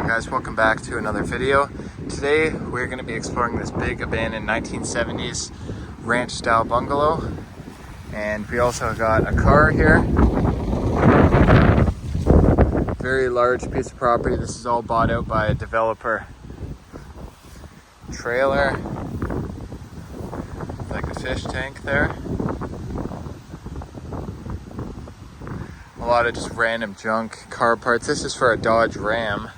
Guys, welcome back to another video. Today we're going to be exploring this big abandoned 1970s ranch style bungalow, and we also got a car here. Very large piece of property. This is all bought out by a developer. Trailer, like a fish tank there. A lot of just random junk, car parts. This is for a Dodge Ram.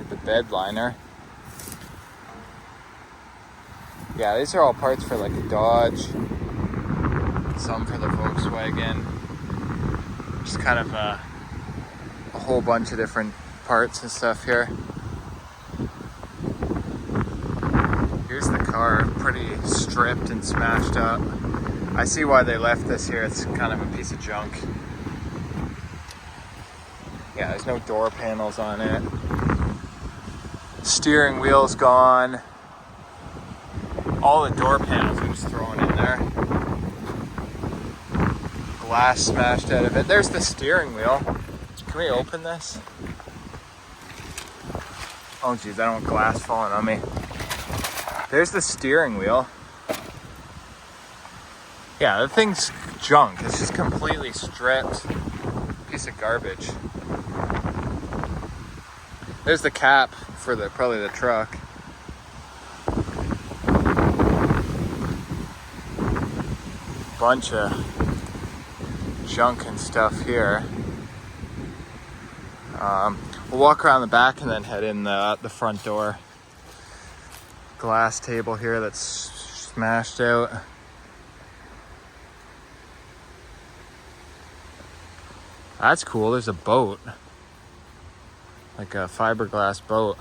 The bed liner. Yeah, these are all parts for like a Dodge. Some for the Volkswagen. Just kind of a whole bunch of different parts and stuff here. Here's the car, pretty stripped and smashed up. I see why they left this here. It's kind of a piece of junk. Yeah, there's no door panels on it. Steering wheel's gone. All the door panels are just thrown in there. Glass smashed out of it. There's the steering wheel. Can we open this? Oh geez, I don't want glass falling on me. There's the steering wheel. Yeah, the thing's junk. It's just completely stripped. Piece of garbage. There's the cap for probably the truck. Bunch of junk and stuff here. We'll walk around the back and then head in the front door. Glass table here that's smashed out. That's cool. There's a boat. Like a fiberglass boat.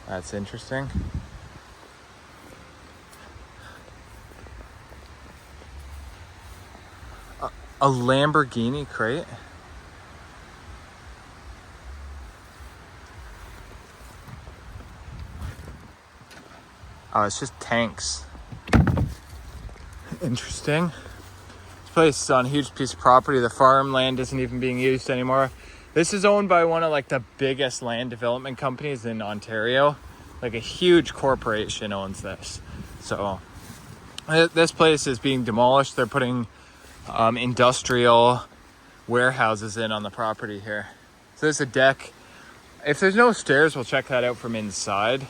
That's interesting. A Lamborghini crate. Oh, it's just tanks. Interesting. This place is on a huge piece of property. The farmland isn't even being used anymore. This is owned by one of like the biggest land development companies in Ontario. Like a huge corporation owns this. So this place is being demolished. They're putting industrial warehouses in on the property here. So there's a deck. If there's no stairs, we'll check that out from inside.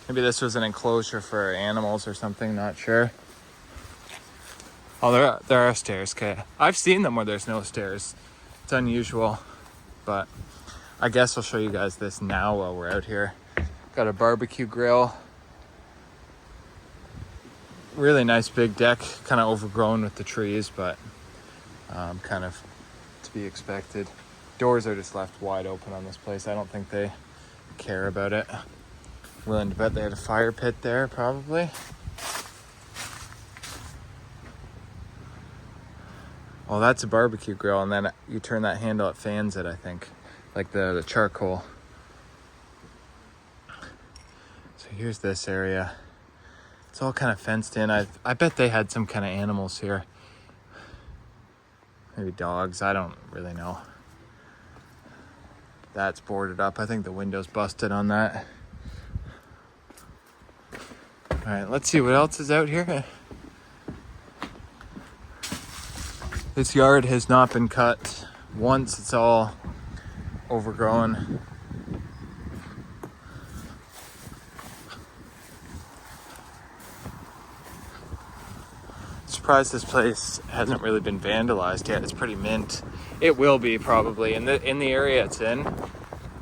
Maybe this was an enclosure for animals or something, not sure. Oh, there are stairs. Okay, I've seen them where there's no stairs. It's unusual, but I guess I'll show you guys this now while we're out here. Got a barbecue grill. Really nice big deck, kind of overgrown with the trees, but kind of to be expected. Doors are just left wide open on this place. I don't think they care about it. Willing to bet they had a fire pit there, probably. Oh, that's a barbecue grill, and then you turn that handle, it fans it, I think. Like the charcoal. So here's this area. It's all kind of fenced in. I bet they had some kind of animals here. Maybe dogs, I don't really know. That's boarded up. I think the window's busted on that. All right, let's see what else is out here. This yard has not been cut once. It's all overgrown. Surprised this place hasn't really been vandalized yet. It's pretty mint. It will be probably. In the area it's in,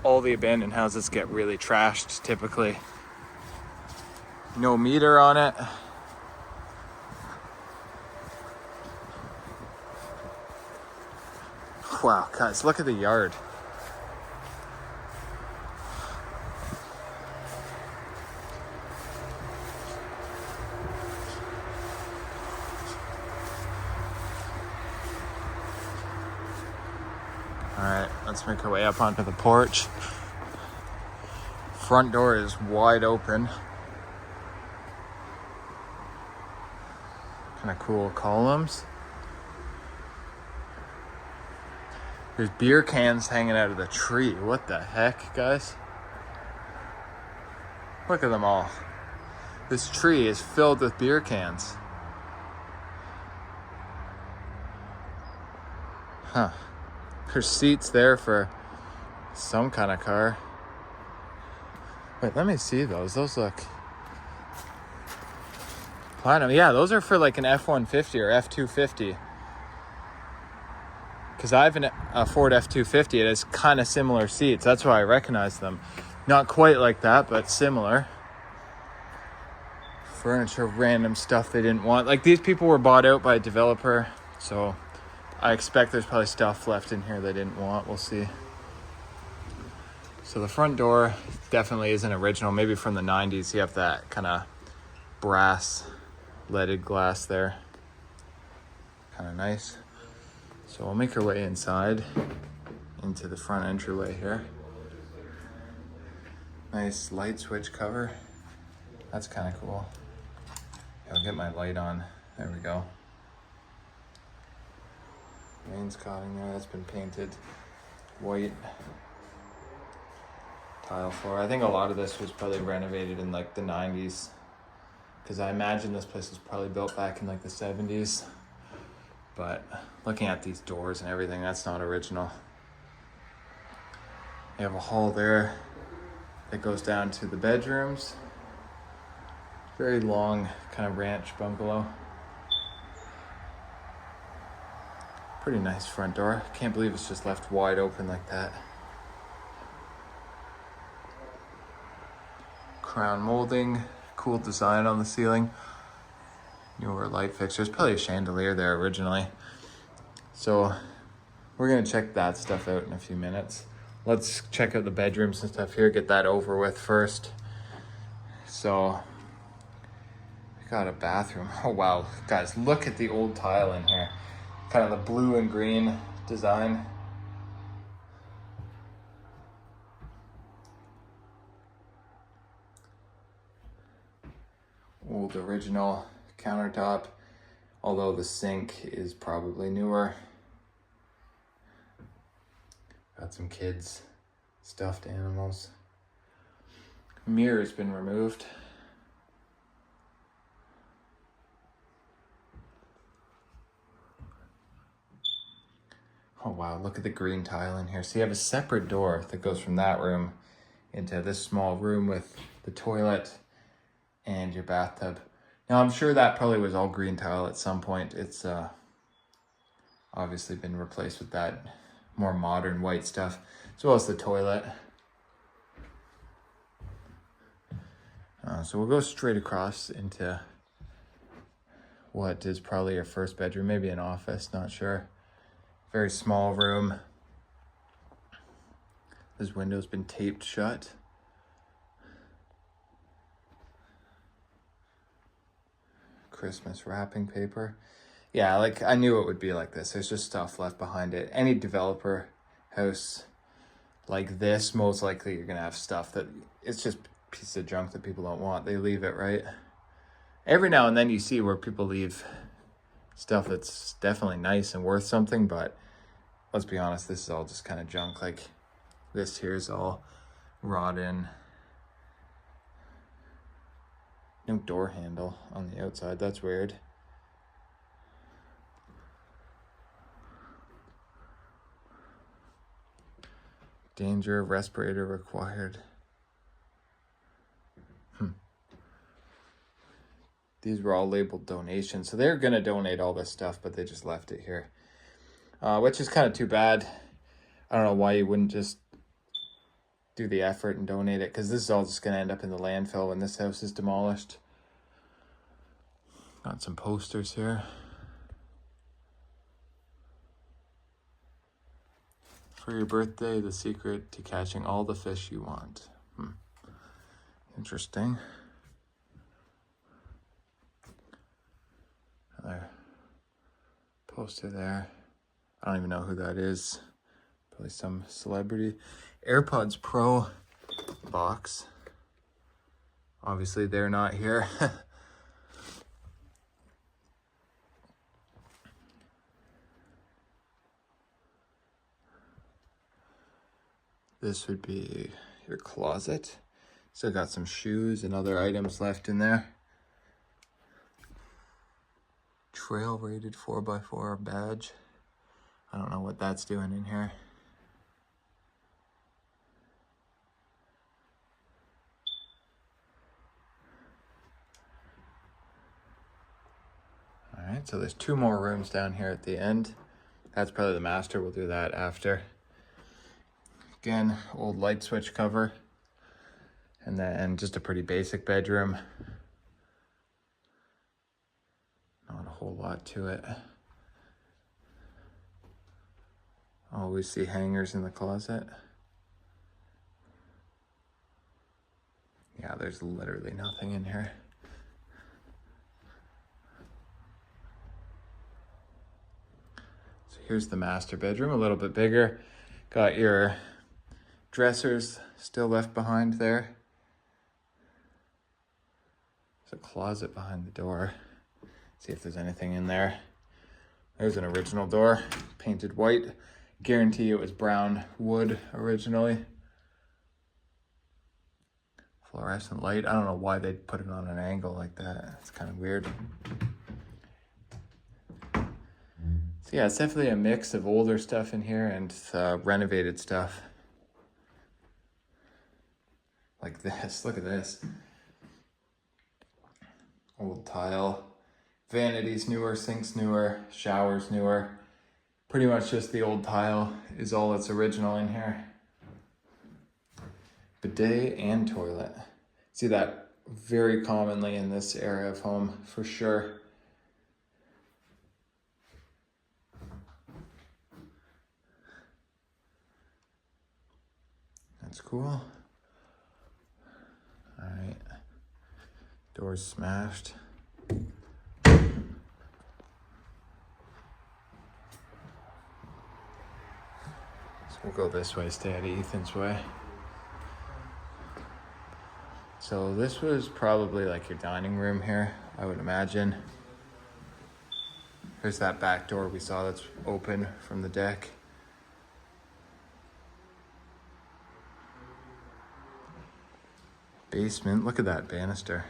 all the abandoned houses get really trashed typically. No meter on it. Wow, guys, look at the yard. All right, let's make our way up onto the porch. Front door is wide open. Kind of cool columns. There's beer cans hanging out of the tree. What the heck, guys? Look at them all. This tree is filled with beer cans. Huh. There's seats there for some kind of car. Wait, let me see those. Those look platinum. Yeah, those are for like an F-150 or F-250. Because I have a Ford F-250. It has kind of similar seats. That's why I recognize them. Not quite like that, but similar. Furniture, random stuff they didn't want. Like, these people were bought out by a developer, so I expect there's probably stuff left in here they didn't want. We'll see. So the front door definitely isn't original. Maybe from the 90s. You have that kind of brass leaded glass there. Kind of nice. So we'll make our way inside into the front entryway here. Nice light switch cover. That's kind of cool. I'll get my light on. There we go. Wainscoting there, that's been painted white. Tile floor. I think a lot of this was probably renovated in like the 90s. Because I imagine this place was probably built back in like the 70s. But looking at these doors and everything, that's not original. You have a hall there that goes down to the bedrooms. Very long kind of ranch bungalow. Pretty nice front door. Can't believe it's just left wide open like that. Crown molding, cool design on the ceiling. Newer light fixtures, probably a chandelier there originally. So we're gonna check that stuff out in a few minutes. Let's check out the bedrooms and stuff here, get that over with first. So we got a bathroom. Oh wow, guys, look at the old tile in here. Kind of the blue and green design. Old original countertop, although the sink is probably newer. Got some kids, stuffed animals. Mirror's been removed. Oh wow, look at the green tile in here. So you have a separate door that goes from that room into this small room with the toilet and your bathtub. Now I'm sure that probably was all green tile at some point. It's obviously been replaced with that more modern white stuff, as well as the toilet. So we'll go straight across into what is probably your first bedroom, maybe an office, not sure. Very small room. This window's been taped shut. Christmas wrapping paper. Yeah, like I knew it would be like this. There's just stuff left behind it. Any developer house like this, most likely you're gonna have stuff that it's just pieces of junk that people don't want. They leave it, right? Every now and then you see where people leave stuff that's definitely nice and worth something, but let's be honest, this is all just kind of junk. Like this here is all rotten. No door handle on the outside, that's weird. Danger, respirator required. These were all labeled donations. So they're gonna donate all this stuff, but they just left it here. Which is kind of too bad. I don't know why you wouldn't just do the effort and donate it, because this is all just gonna end up in the landfill when this house is demolished. Got some posters here. For your birthday, the secret to catching all the fish you want. Interesting. Another poster there. I don't even know who that is. Probably some celebrity. AirPods Pro box. Obviously they're not here. This would be your closet. Still got some shoes and other items left in there. Trail rated 4x4 badge. I don't know what that's doing in here. All right, so there's 2 more rooms down here at the end. That's probably the master. We'll do that after. Again, old light switch cover. And then just a pretty basic bedroom. Not a whole lot to it. Always see hangers in the closet. Yeah, there's literally nothing in here. So here's the master bedroom, a little bit bigger. Got your dressers still left behind there. There's a closet behind the door. See if there's anything in there. There's an original door, painted white. Guarantee it was brown wood originally. Fluorescent light. I don't know why they'd put it on an angle like that. It's kind of weird. So yeah, it's definitely a mix of older stuff in here and renovated stuff. Like this, look at this. Old tile. Vanities newer, sinks newer, showers newer. Pretty much just the old tile is all that's original in here. Bidet and toilet. See that very commonly in this area of home, for sure. That's cool. All right, door's smashed. We'll go this way, stay out of Ethan's way. So this was probably like your dining room here, I would imagine. There's that back door we saw that's open from the deck. Basement, look at that banister.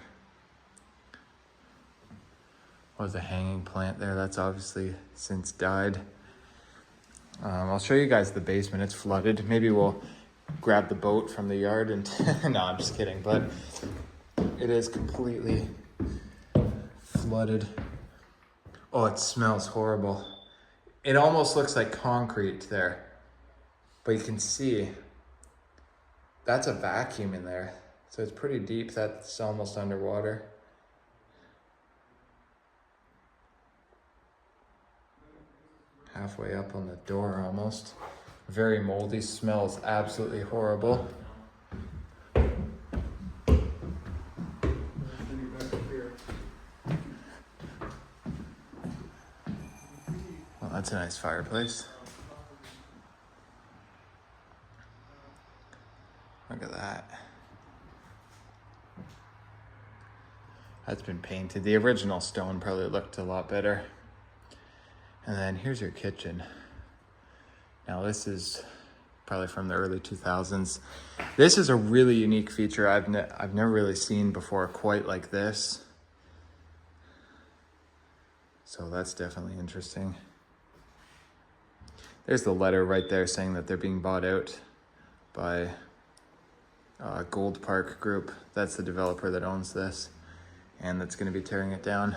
Was a hanging plant there, that's obviously since died. I'll show you guys the basement. It's flooded. Maybe we'll grab the boat from the yard and no, I'm just kidding, but it is completely flooded. Oh, it smells horrible. It almost looks like concrete there, but you can see that's a vacuum in there. So it's pretty deep. That's almost underwater. Halfway up on the door almost. Very moldy, smells absolutely horrible. Well, that's a nice fireplace. Look at that. That's been painted. The original stone probably looked a lot better. And then here's your kitchen. Now this is probably from the early 2000s. This is a really unique feature I've never really seen before quite like this. So that's definitely interesting. There's the letter right there saying that they're being bought out by Gold Park Group. That's the developer that owns this and that's going to be tearing it down.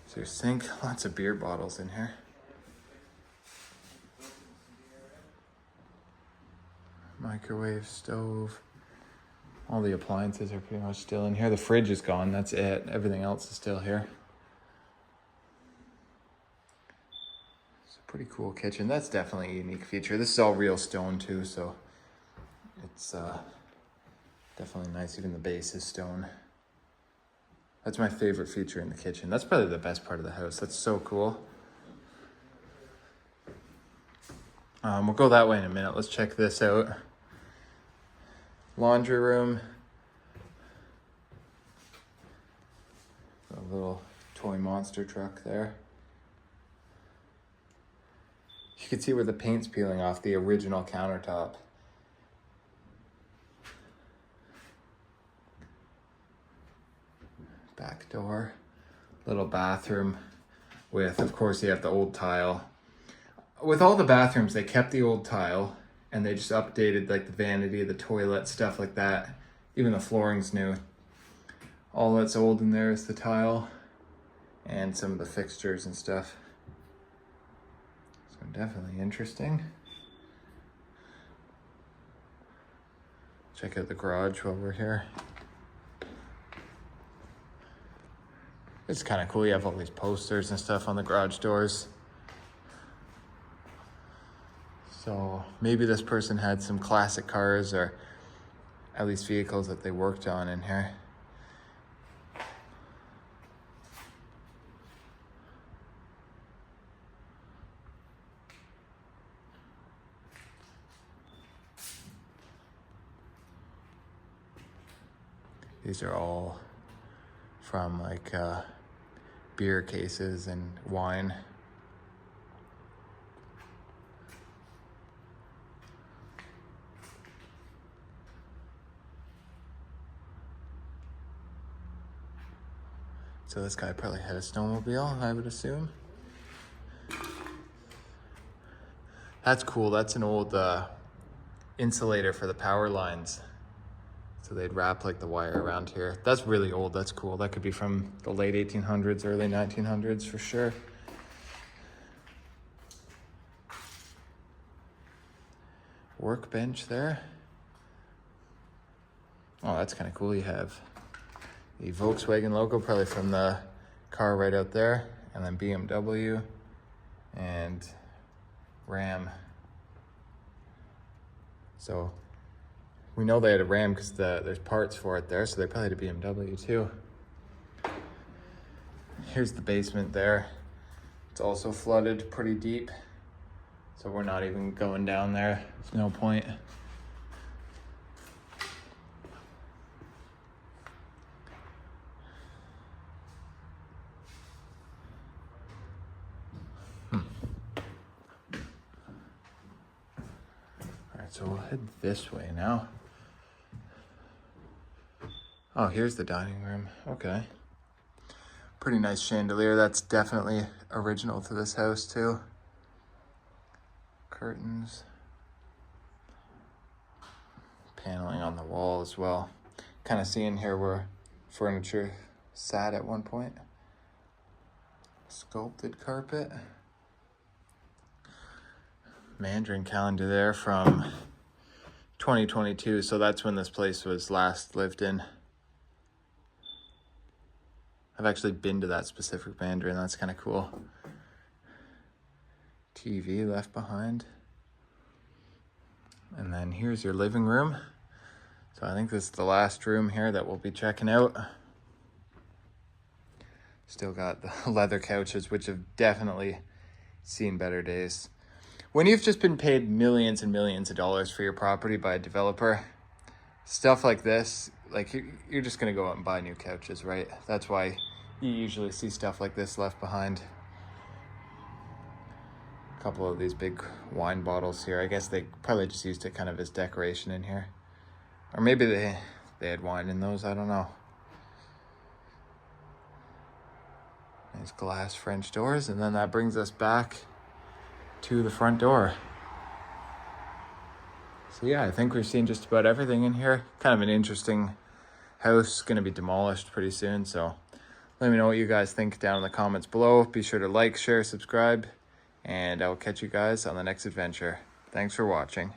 So your sink, lots of beer bottles in here. Microwave, stove. All the appliances are pretty much still in here. The fridge is gone, that's it. Everything else is still here. It's a pretty cool kitchen. That's definitely a unique feature. This is all real stone too, so it's definitely nice. Even the base is stone. That's my favorite feature in the kitchen. That's probably the best part of the house. That's so cool. We'll go that way in a minute. Let's check this out. Laundry room. A little toy monster truck there. You can see where the paint's peeling off the original countertop. Back door, little bathroom with, of course, you have the old tile. With all the bathrooms, they kept the old tile and they just updated like the vanity, the toilet, stuff like that. Even the flooring's new. All that's old in there is the tile and some of the fixtures and stuff. So definitely interesting. Check out the garage while we're here. It's kind of cool. You have all these posters and stuff on the garage doors. So maybe this person had some classic cars or at least vehicles that they worked on in here. These are all from like beer cases and wine. So this guy probably had a snowmobile, I would assume. That's cool. That's an old insulator for the power lines. So they'd wrap like the wire around here. That's really old. That's cool. That could be from the late 1800s, early 1900s for sure. Workbench there. Oh, that's kind of cool. You have the Volkswagen logo, probably from the car right out there, and then BMW and Ram. So we know they had a Ram because there's parts for it there, so they probably had a BMW too. Here's the basement there. It's also flooded pretty deep, so we're not even going down there. There's no point. So we'll head this way now. Oh, here's the dining room. Okay. Pretty nice chandelier. That's definitely original to this house too. Curtains. Paneling on the wall as well. Kind of seeing here where furniture sat at one point. Sculpted carpet. Mandarin calendar there from 2022, so that's when this place was last lived in. I've actually been to that specific Mandarin. That's kind of cool. TV left behind. And then here's your living room. So I think this is the last room here that we'll be checking out. Still got the leather couches, which have definitely seen better days. When you've just been paid millions and millions of dollars for your property by a developer, stuff like this, like you're just gonna go out and buy new couches, right? That's why you usually see stuff like this left behind. A couple of these big wine bottles here. I guess they probably just used it kind of as decoration in here. Or maybe they had wine in those, I don't know. Nice glass French doors, and then that brings us back to the front door. So yeah, I think we've seen just about everything in here. Kind of an interesting house, gonna be demolished pretty soon. So let me know what you guys think down in the comments below. Be sure to like, share, subscribe, and I will catch you guys on the next adventure. Thanks for watching.